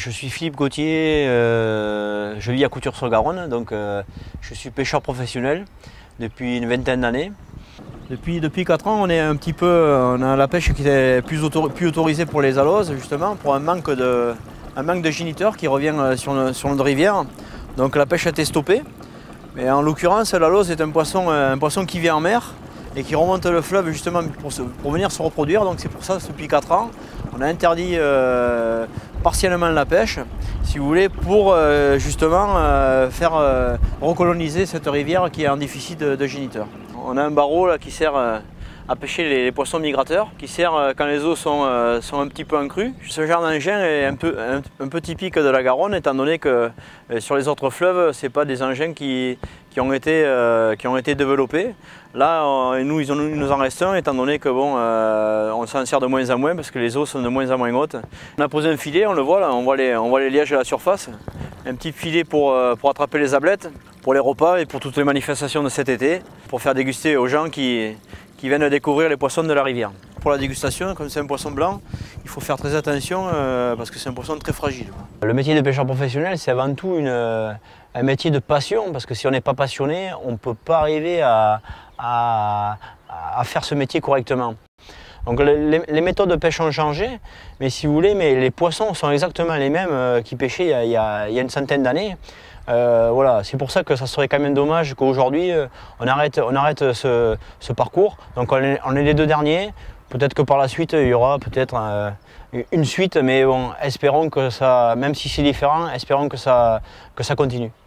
Je suis Philippe Gauthier, je vis à Couture-sur-Garonne, donc je suis pêcheur professionnel depuis une vingtaine d'années. Depuis 4 ans, on a la pêche qui est plus autorisée pour les aloses, justement, pour un manque de géniteurs qui revient sur notre rivière. Donc la pêche a été stoppée. Mais en l'occurrence, l'alose est un poisson qui vit en mer et qui remonte le fleuve justement pour venir se reproduire. Donc c'est pour ça que depuis 4 ans, on a interdit partiellement la pêche, si vous voulez, pour justement faire recoloniser cette rivière qui est en déficit de géniteurs. On a un barreau là, qui sert à pêcher les poissons migrateurs, qui sert quand les eaux sont un petit peu en crue. Ce genre d'engin est un peu typique de la Garonne, étant donné que sur les autres fleuves, ce n'est pas des engins qui ont été développés. Là, il nous en reste un, étant donné que bon, on s'en sert de moins en moins parce que les eaux sont de moins en moins hautes. On a posé un filet, on le voit là, on voit les lièges à la surface. Un petit filet pour attraper les ablettes, pour les repas et pour toutes les manifestations de cet été, pour faire déguster aux gens qui viennent découvrir les poissons de la rivière. Pour la dégustation, comme c'est un poisson blanc, il faut faire très attention parce que c'est un poisson très fragile. Le métier de pêcheur professionnel, c'est avant tout un métier de passion, parce que si on n'est pas passionné, on ne peut pas arriver à faire ce métier correctement. Donc les méthodes de pêche ont changé, mais si vous voulez, les poissons sont exactement les mêmes qui pêchaient il y a une centaine d'années. Voilà, c'est pour ça que ça serait quand même dommage qu'aujourd'hui on arrête ce parcours. Donc on est les 2 derniers. Peut-être que par la suite il y aura peut-être une suite, mais bon, espérons que ça, même si c'est différent, espérons que ça continue.